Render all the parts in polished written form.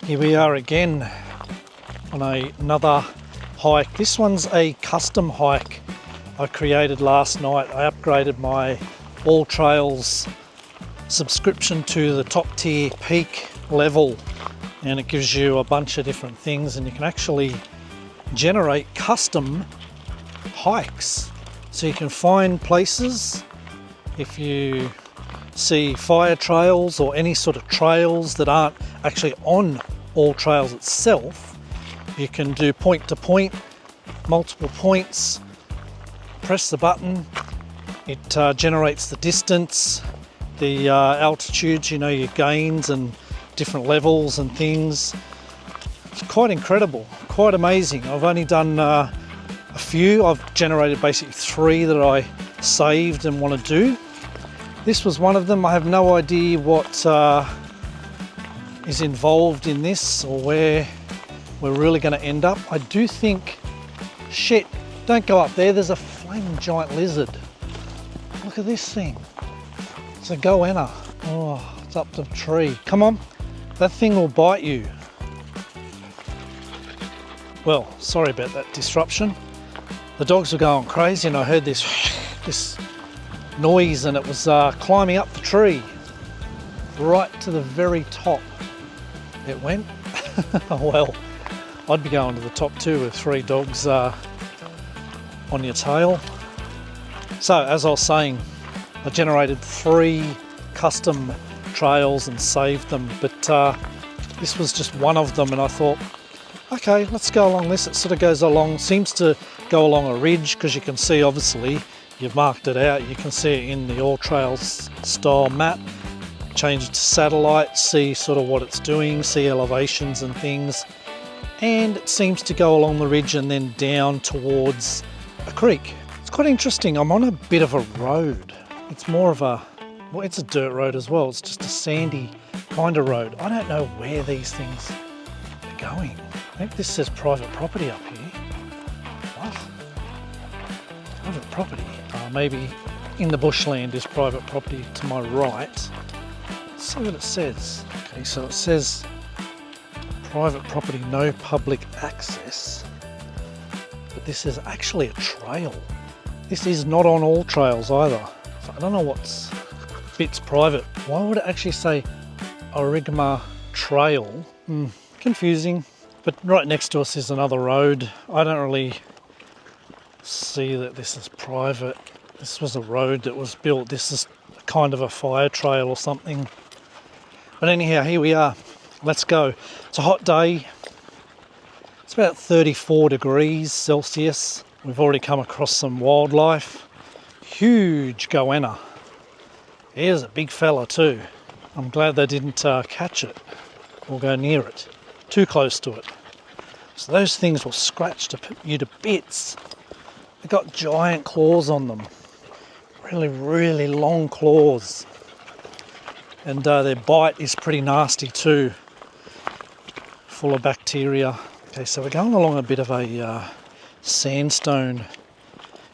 Here we are again on another hike. This one's a custom hike I created last night. I upgraded my AllTrails subscription to the top tier peak level, and it gives you a bunch of different things, and you can actually generate custom hikes. So you can find places, if you see fire trails or any sort of trails that aren't actually on AllTrails itself, you can do point to point, multiple points, press the button, it generates the distance, the altitudes, you know, your gains and different levels and things. It's quite incredible, quite amazing. I've only done a few. I've generated basically 3 that I saved and want to do. This was one of them. I have no idea what is involved in this or where we're really going to end up. I do think, shit, don't go up there. There's a flaming giant lizard. Look at this thing. It's a goanna. Oh, it's up the tree. Come on, that thing will bite you. Well, sorry about that disruption. The dogs were going crazy and I heard this noise, and it was climbing up the tree right to the very top. It went. Well, I'd be going to the top too with 3 dogs on your tail. So as I was saying, I generated 3 custom trails and saved them, but this was just one of them, and I thought, okay, let's go along this. It sort of goes along, seems to go along a ridge, because you can see, obviously, you've marked it out. You can see it in the AllTrails style map. Change it to satellite, see sort of what it's doing, see elevations and things. And it seems to go along the ridge and then down towards a creek. It's quite interesting. I'm on a bit of a road. It's more of a, well, it's a dirt road as well. It's just a sandy kind of road. I don't know where these things are going. I think this says private property up here. What? Private property? Maybe in the bushland is private property to my right. Let's see what it says. Okay, so it says private property, no public access. But this is actually a trail. This is not on AllTrails either. So I don't know what's bit's private. Why would it actually say Origma Trail? Confusing. But right next to us is another road. I don't really see that this is private. This was a road that was built. This is kind of a fire trail or something. But anyhow, here we are. Let's go. It's a hot day. It's about 34 degrees Celsius. We've already come across some wildlife. Huge goanna. Here's a big fella too. I'm glad they didn't catch it or go near it. Too close to it. So those things will scratch you to bits. They've got giant claws on them. Really, really long claws. And their bite is pretty nasty too. Full of bacteria. Okay, so we're going along a bit of a sandstone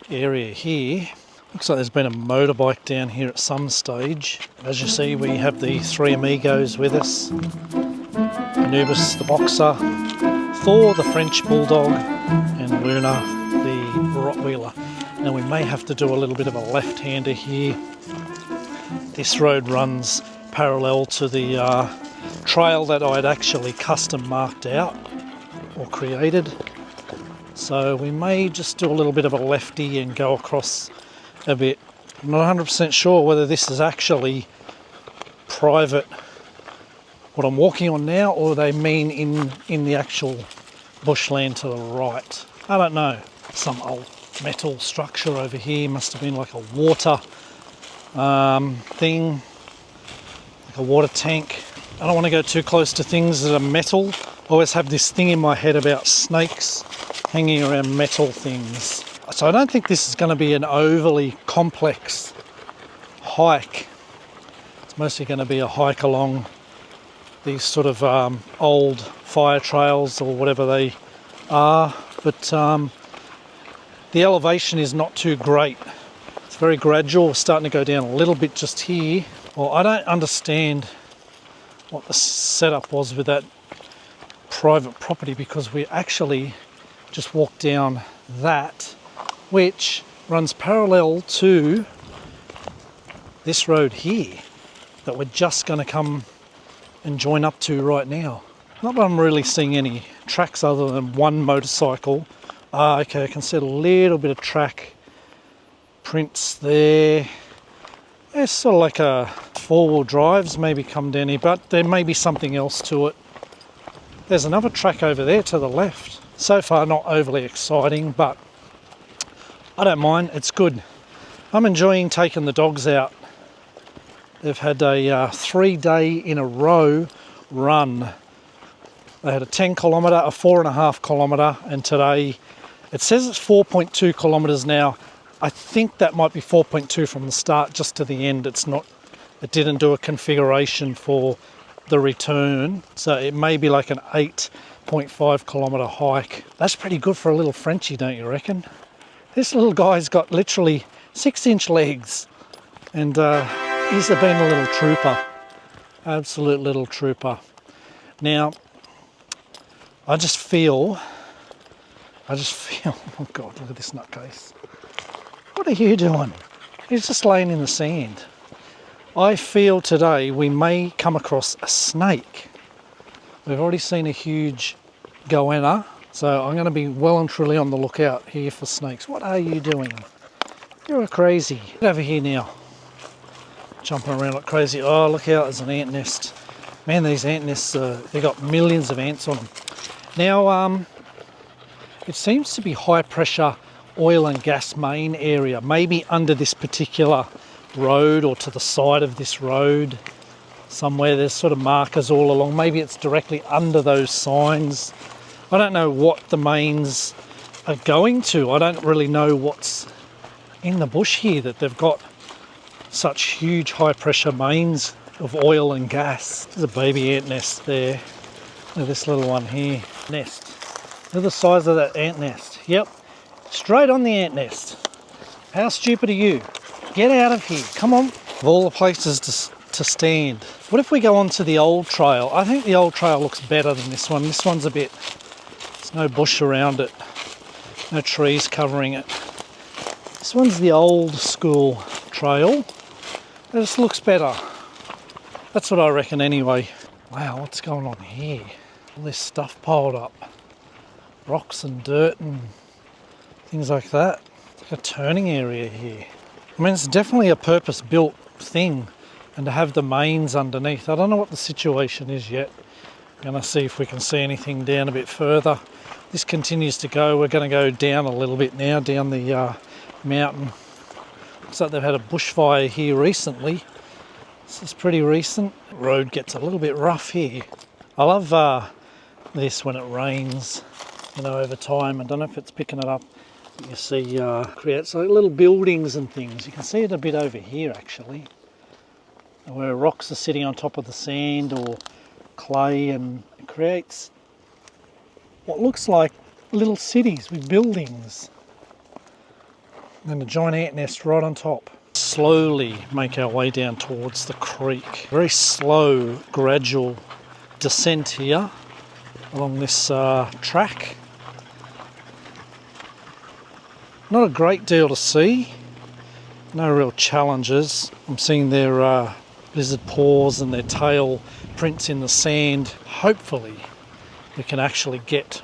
area here. Looks like there's been a motorbike down here at some stage. As you see, we have the 3 amigos with us. Anubis, the boxer, Thor, the French Bulldog, and Goanna, the Rottweiler. Now we may have to do a little bit of a left-hander here. This road runs parallel to the trail that I'd actually custom marked out or created. So we may just do a little bit of a lefty and go across a bit. I'm not 100% sure whether this is actually private, what I'm walking on now, or they mean in the actual bushland to the right. I don't know. Some old metal structure over here, must have been like a water thing, like a water tank. I don't want to go too close to things that are metal. I always have this thing in my head about snakes hanging around metal things. So I don't think this is going to be an overly complex hike. It's mostly going to be a hike along these sort of old fire trails or whatever they are, but the elevation is not too great. It's very gradual. We're starting to go down a little bit just here. Well, I don't understand what the setup was with that private property because we actually just walked down that, which runs parallel to this road here that we're just going to come and join up to right now. Not that I'm really seeing any tracks other than one motorcycle. Okay, I can see a little bit of track prints there. It's sort of like a four-wheel drives maybe come down here, but there may be something else to it. There's another track over there to the left. So far not overly exciting, but I don't mind, it's good. I'm enjoying taking the dogs out. They've had a 3-day in a row run. They had a 10 kilometre, a 4.5 kilometre, and today it says it's 4.2 kilometres now. I think that might be 4.2 from the start just to the end. It's not, it didn't do a configuration for the return, so it may be like an 8.5 kilometre hike. That's pretty good for a little Frenchie, don't you reckon? This little guy's got literally 6-inch legs, and he's been a little trooper, absolute little trooper. Now, I just feel, oh God, look at this nutcase. What are you doing? He's just laying in the sand. I feel today we may come across a snake. We've already seen a huge goanna, so I'm going to be well and truly on the lookout here for snakes. What are you doing? You're crazy. Get over here now. Jumping around like crazy. Oh, look out, there's an ant nest. Man, these ant nests, they've got millions of ants on them. Now, it seems to be high pressure oil and gas main area, maybe under this particular road or to the side of this road somewhere. There's sort of markers all along. Maybe it's directly under those signs. I don't know what the mains are going to. I don't really know what's in the bush here that they've got such huge high pressure mains of oil and gas. There's a baby ant nest there. Look at this little one here. Nest. Look at the size of that ant nest. Yep. Straight on the ant nest. How stupid are you? Get out of here. Come on. Of all the places to stand. What if we go on to the old trail? I think the old trail looks better than this one. This one's a bit, there's no bush around it. No trees covering it. This one's the old school trail. This looks better. That's what I reckon anyway. Wow, what's going on here? All this stuff piled up. Rocks and dirt and things like that. It's like a turning area here. I mean, it's definitely a purpose-built thing, and to have the mains underneath. I don't know what the situation is yet. I'm going to see if we can see anything down a bit further. This continues to go. We're going to go down a little bit now, down the mountain. Looks like they've had a bushfire here recently. This is pretty recent. The road gets a little bit rough here. I love this when it rains, you know, over time. I don't know if it's picking it up. You see, creates like little buildings and things. You can see it a bit over here actually, where rocks are sitting on top of the sand or clay, and it creates what looks like little cities with buildings. And a giant ant nest right on top. Slowly make our way down towards the creek. Very slow, gradual descent here along this track. Not a great deal to see. No real challenges. I'm seeing their lizard paws and their tail prints in the sand. Hopefully we can actually get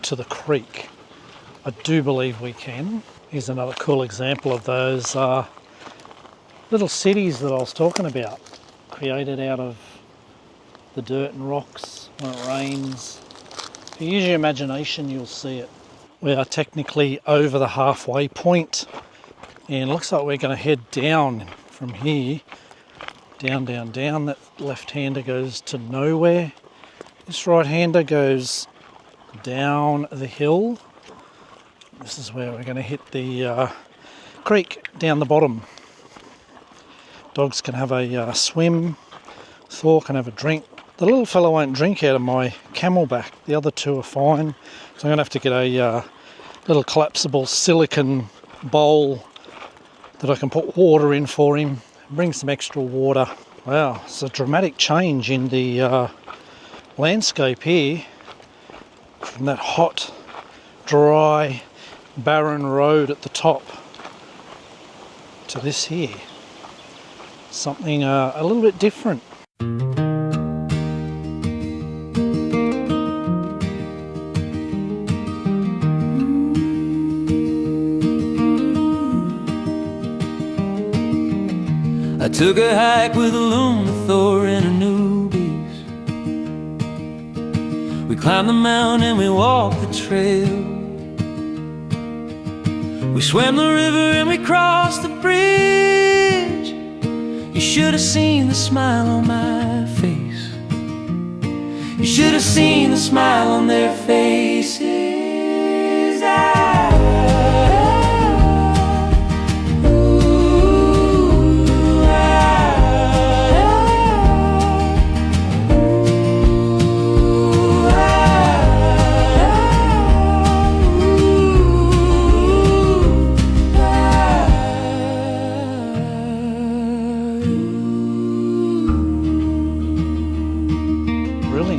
to the creek. I do believe we can. Here's another cool example of those little cities that I was talking about, created out of the dirt and rocks when it rains. If you use your imagination, you'll see it. We are technically over the halfway point, and it looks like we're going to head down from here. Down, down, down. That left-hander goes to nowhere. This right-hander goes down the hill. This is where we're going to hit the creek down the bottom. Dogs can have a swim. Thor can have a drink. The little fella won't drink out of my camelback. The other two are fine. So I'm going to have to get a little collapsible silicone bowl that I can put water in for him. Bring some extra water. Wow, it's a dramatic change in the landscape here. from that hot, dry, barren road at the top to this here. Something a little bit different. I took a hike with a loon, a Thor and Anubis. We climbed the mountain and we walked the trail. We swam the river and we crossed the bridge. You should have seen the smile on my face. You should have seen the smile on their faces.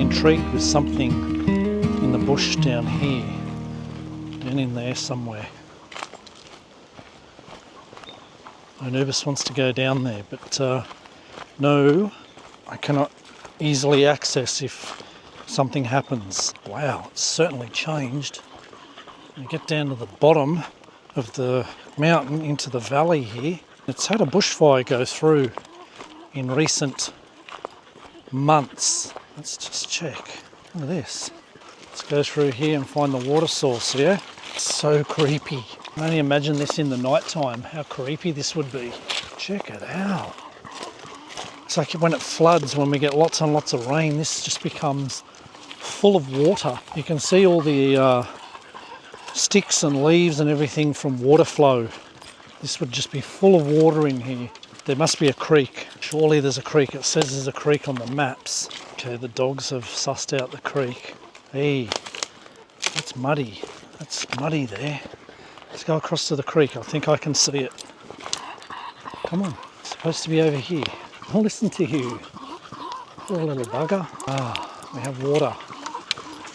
Intrigued with something in the bush down here, down in there somewhere. Anubis wants to go down there, but no, I cannot easily access if something happens. Wow, it's certainly changed. You get down to the bottom of the mountain into the valley here. It's had a bushfire go through in recent months. Let's just check. Look at this. Let's go through here and find the water source here. It's so creepy. I can only imagine this in the night time, how creepy this would be. Check it out. It's like when it floods, when we get lots and lots of rain, this just becomes full of water. You can see all the sticks and leaves and everything from water flow. This would just be full of water in here. There must be a creek. Surely there's a creek. It says there's a creek on the maps. Okay, the dogs have sussed out the creek. Hey, that's muddy. That's muddy there. Let's go across to the creek. I think I can see it. Come on. It's supposed to be over here. I'll listen to you. Poor little bugger. Ah, we have water.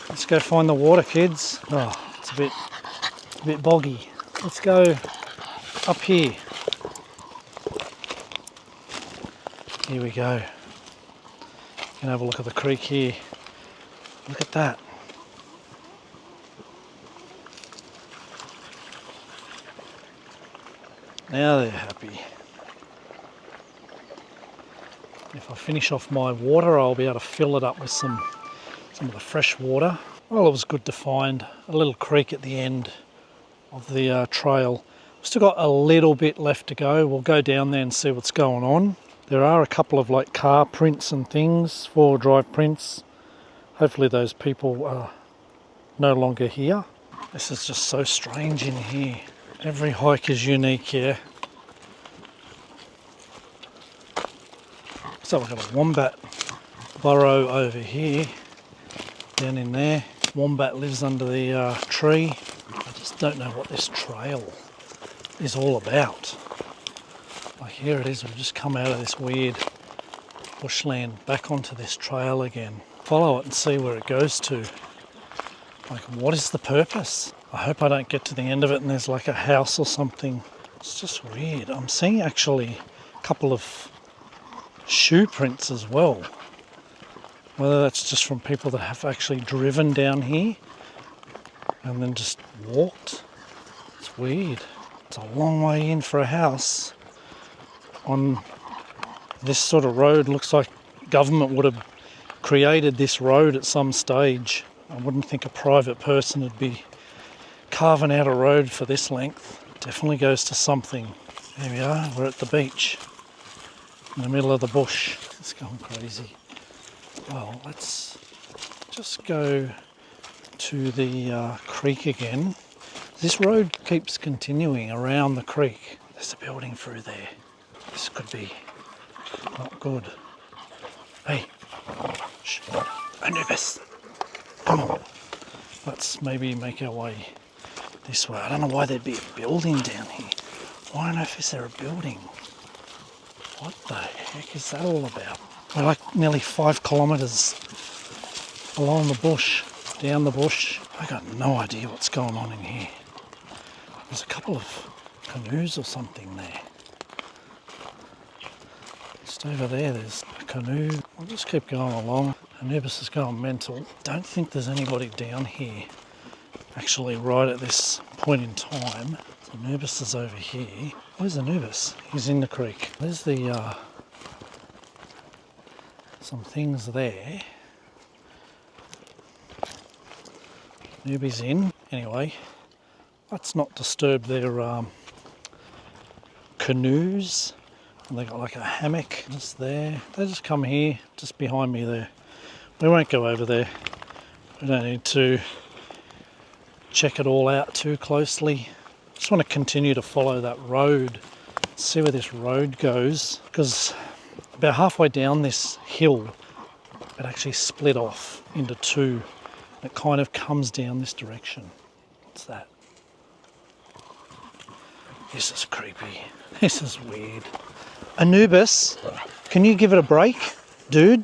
Let's go find the water, kids. Oh, it's a bit boggy. Let's go up here. Here we go. You can have a look at the creek here. Look at that. Now they're happy. If I finish off my water, I'll be able to fill it up with some of the fresh water. Well, it was good to find a little creek at the end of the trail. We've still got a little bit left to go. We'll go down there and see what's going on. There are a couple of like car prints and things, 4-wheel drive prints. Hopefully those people are no longer here. This is just so strange in here. Every hike is unique here. So we've got a wombat burrow over here, down in there. Wombat lives under the tree. I just don't know what this trail is all about. Like here it is, we've just come out of this weird bushland back onto this trail again. Follow it and see where it goes to. Like, what is the purpose? I hope I don't get to the end of it and there's like a house or something. It's just weird. I'm seeing actually a couple of shoe prints as well. Whether that's just from people that have actually driven down here and then just walked. It's weird. It's a long way in for a house. On this sort of road, looks like government would have created this road at some stage. I wouldn't think a private person would be carving out a road for this length. It definitely goes to something. There we are, we're at the beach in the middle of the bush. It's going crazy. Well, let's just go to the creek again. This road keeps continuing around the creek. There's a building through there. This could be not good. Hey, shh. Anubis, come on. Let's maybe make our way this way. I don't know why there'd be a building down here. Why on earth is there a building? What the heck is that all about? We're like nearly 5 kilometres along the bush. down the bush. I got no idea what's going on in here. There's a couple of canoes or something there. Just over there, there's a canoe. I'll just keep going along. Anubis is going mental. Don't think there's anybody down here. Actually, right at this point in time. So Anubis is over here. Where's Anubis? He's in the creek. There's the some things there. Anubis in. Anyway, let's not disturb their canoes. And they got like a hammock just there. They just come here, just behind me there. We won't go over there. We don't need to check it all out too closely. Just want to continue to follow that road, see where this road goes, because about halfway down this hill it actually split off into two. It kind of comes down this direction. What's that? This is creepy. This is weird. Anubis, can you give it a break? Dude,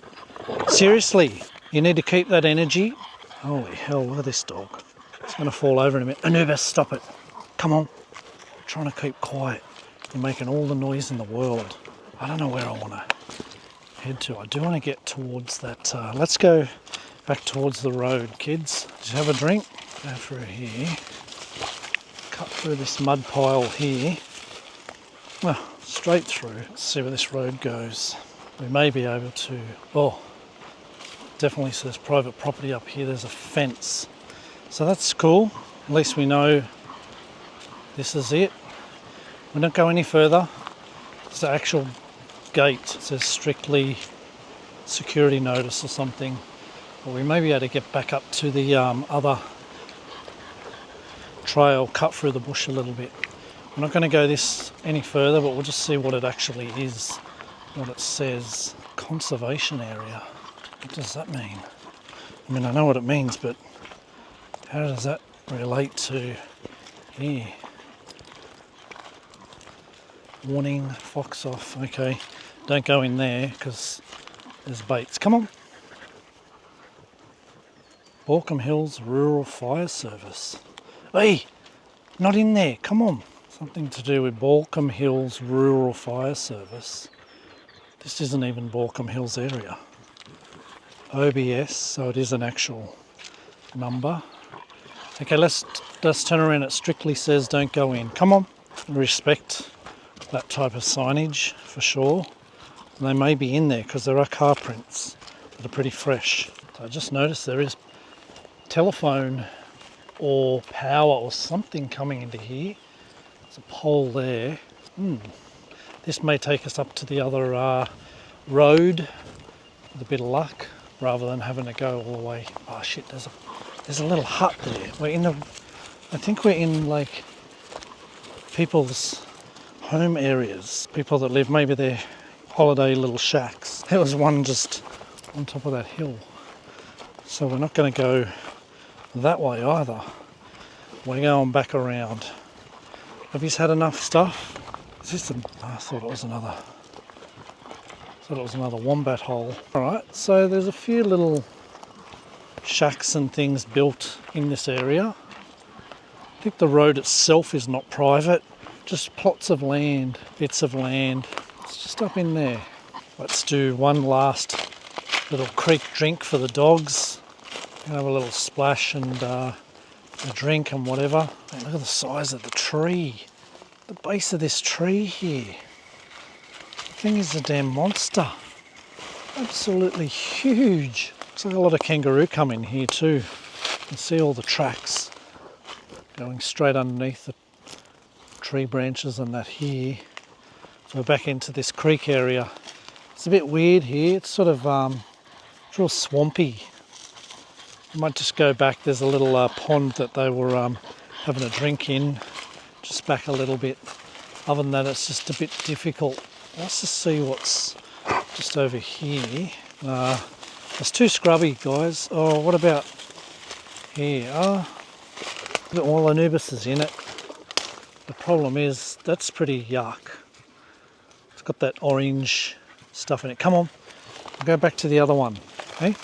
seriously, you need to keep that energy. Holy hell, look at this dog. It's going to fall over in a minute. Anubis, stop it. Come on. I'm trying to keep quiet. You're making all the noise in the world. I don't know where I want to head to. I do want to get towards that. Let's go back towards the road, kids. Just have a drink. Go through here. Cut through this mud pile here. Well, straight through. Let's see where this road goes. We may be able to... Oh, definitely says private property up here. There's a fence. So that's cool. At least we know this is it. We don't go any further. It's the actual gate. It says strictly security notice or something. But we may be able to get back up to the other trail, cut through the bush a little bit. I'm not going to go this any further, but we'll just see what it actually is, what it says. Conservation area. What does that mean? I mean, I know what it means, but how does that relate to here? Warning, fox off. Okay, don't go in there because there's baits. Come on. Balcombe Hills Rural Fire Service. Hey, not in there. Come on. Something to do with Balcombe Hills Rural Fire Service. This isn't even Balcombe Hills area. OBS, so it is an actual number. Okay, let's turn around. It strictly says don't go in. Come on. Respect that type of signage for sure. And they may be in there because there are car prints that are pretty fresh. So I just noticed there is telephone or power or something coming into here. There's a pole there. This may take us up to the other road with a bit of luck rather than having to go all the way. Oh shit, there's a little hut there. I think we're in like people's home areas. People that live, maybe their holiday little shacks. There was one just on top of that hill. So we're not going to go that way either. We're going back around. Have you had enough stuff? Is this I thought it was another wombat hole. Alright, so there's a few little shacks and things built in this area. I think the road itself is not private, just plots of land, bits of land. It's just up in there. Let's do one last little creek drink for the dogs. Have a little splash and a drink and whatever. Hey, look at the size of the tree. The base of this tree here. The thing is a damn monster. Absolutely huge. Looks like a lot of kangaroo come in here too. You can see all the tracks going straight underneath the tree branches and that here. So we're back into this creek area. It's a bit weird here. It's sort of it's real swampy. I might just go back. There's a little pond that they were having a drink in. Just back a little bit. Other than that, it's just a bit difficult. Let's just see what's just over here. It's too scrubby, guys. Oh, what about here? Well, Anubis is in it. The problem is that's pretty yuck. It's got that orange stuff in it. Come on, we'll go back to the other one. Hey,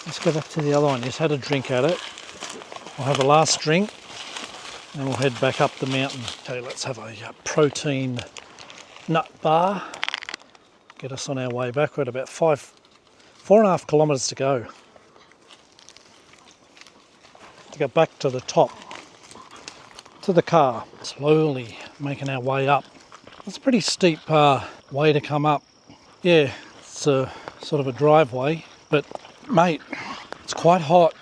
Let's go back to the other one. Just had a drink at it. We'll have a last drink and we'll head back up the mountain. Okay, let's have a protein nut bar. Get us on our way back. We're at about 4.5 kilometres to go. To get back to the top, to the car. Slowly making our way up. It's a pretty steep way to come up. Yeah, it's a sort of a driveway, but mate, it's quite hot.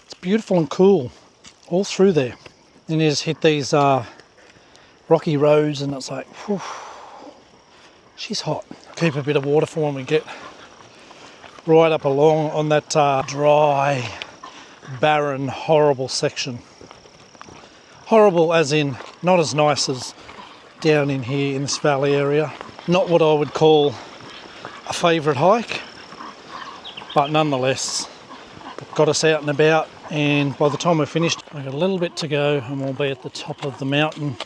It's beautiful and cool all through there. Then you just hit these rocky roads and it's like, whew, she's hot. Keep a bit of water for when we get right up along on that dry, barren, horrible section. Horrible as in not as nice as down in here in this valley area. Not what I would call a favourite hike, but nonetheless it got us out and about, and by the time we're finished we've got a little bit to go and we'll be at the top of the mountain.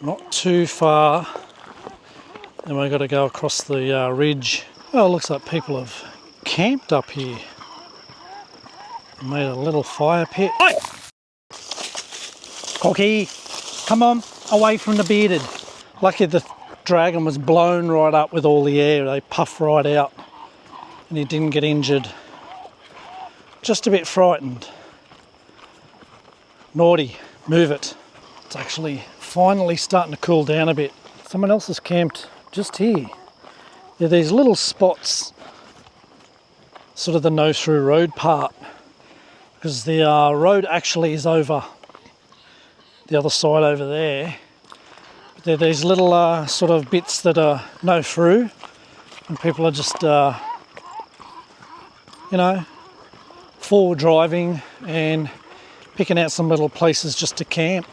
Not too far, and we've got to go across the ridge. Oh, it looks like people have camped up here. Made a little fire pit. Oi! Cocky, come on, away from the bearded. Lucky the dragon was blown right up with all the air. They puffed right out and he didn't get injured. Just a bit frightened. Naughty, move it. It's actually finally starting to cool down a bit. Someone else has camped just here. There are these little spots, sort of the no-through road part, because the road actually is over the other side over there. But there are these little sort of bits that are no through, and people are just, forward driving and picking out some little places just to camp.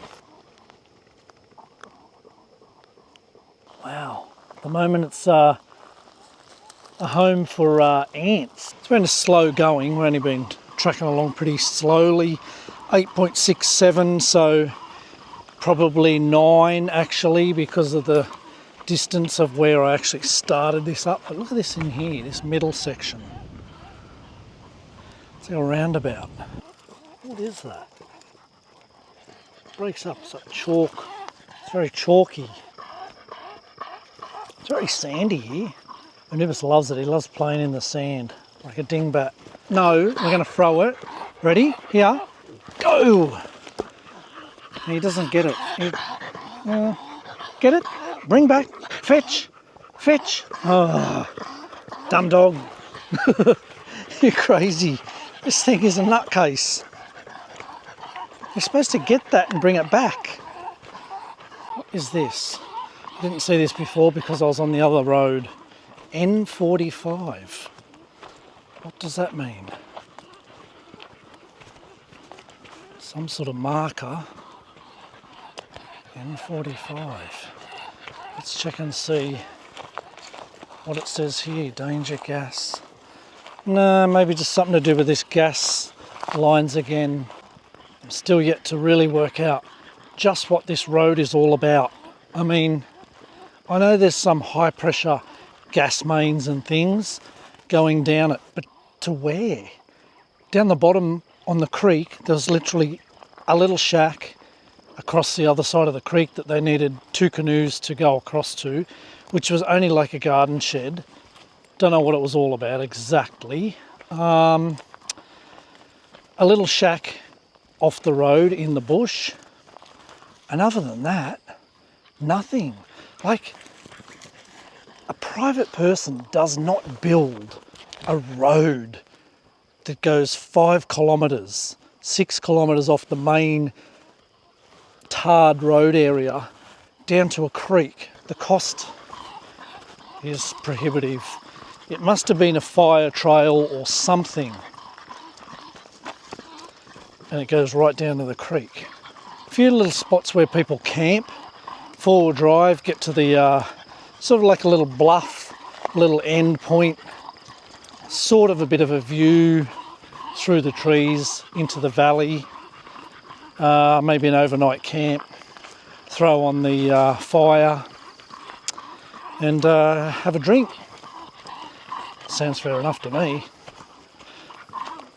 Wow, at the moment it's a home for ants. It's been slow going. We've only been tracking along pretty slowly. 8.67, so probably 9 actually, because of the distance of where I actually started this up. But look at this in here, this middle section. It's our roundabout. What is that? It breaks up, it's like chalk. It's very chalky. It's very sandy here. Anubis loves it. He loves playing in the sand like a dingbat. No, we're going to throw it. Ready? Here. Go! He doesn't get it. Get it? Bring back. Fetch. Fetch. Oh, dumb dog. You're crazy. This thing is a nutcase. You're supposed to get that and bring it back. What is this? I didn't see this before because I was on the other road. N45. What does that mean? Some sort of marker. N45. Let's check and see what it says here. Danger gas. No, maybe just something to do with this gas lines again. I'm still yet to really work out just what this road is all about. I mean, I know there's some high pressure gas mains and things going down it, but to where? Down the bottom on the creek, there's literally a little shack across the other side of the creek that they needed 2 canoes to go across to, which was only like a garden shed. Don't know what it was all about exactly. A little shack off the road in the bush, and other than that, nothing. Like, a private person does not build a road that goes 5 kilometres, 6 kilometres off the main tarred road area down to a creek. The cost is prohibitive. It must have been a fire trail or something. And it goes right down to the creek. A few little spots where people camp, forward drive, get to the sort of like a little bluff, little end point, sort of a bit of a view through the trees into the valley. Maybe an overnight camp, throw on the fire and have a drink. Sounds fair enough to me.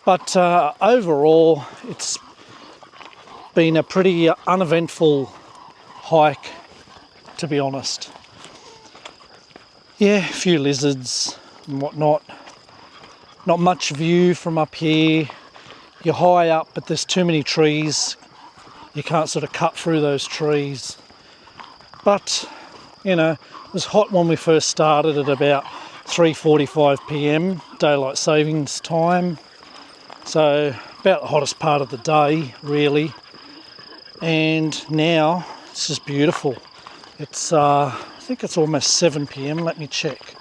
But overall, it's been a pretty uneventful hike, to be honest. Yeah, a few lizards and whatnot. Not much view from up here. You're high up, but there's too many trees. You can't sort of cut through those trees. But, you know, it was hot when we first started at about 3:45 p.m, daylight savings time. So about the hottest part of the day, really. And now it's just beautiful. It's, I think it's almost 7 p.m, let me check.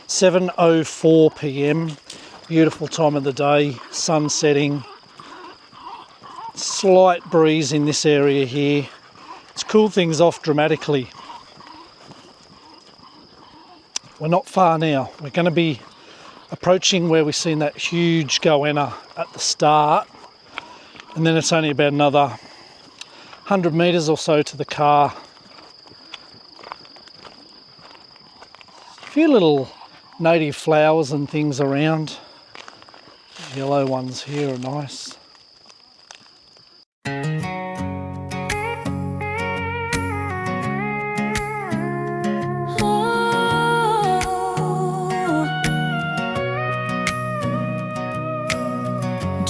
7:04 p.m, beautiful time of the day, sun setting. Slight breeze in this area here. It's cooled things off dramatically. We're not far now. We're going to be approaching where we've seen that huge goanna at the start, and then it's only about another 100 metres or so to the car. A few little native flowers and things around. Yellow ones here are nice.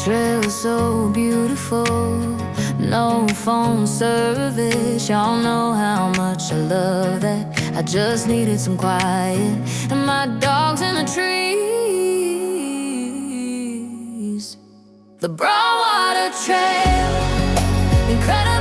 Trail is so beautiful, no phone service. Y'all know how much I love that. I just needed some quiet, and my dog's in the trees. The Broadwater Trail, incredible.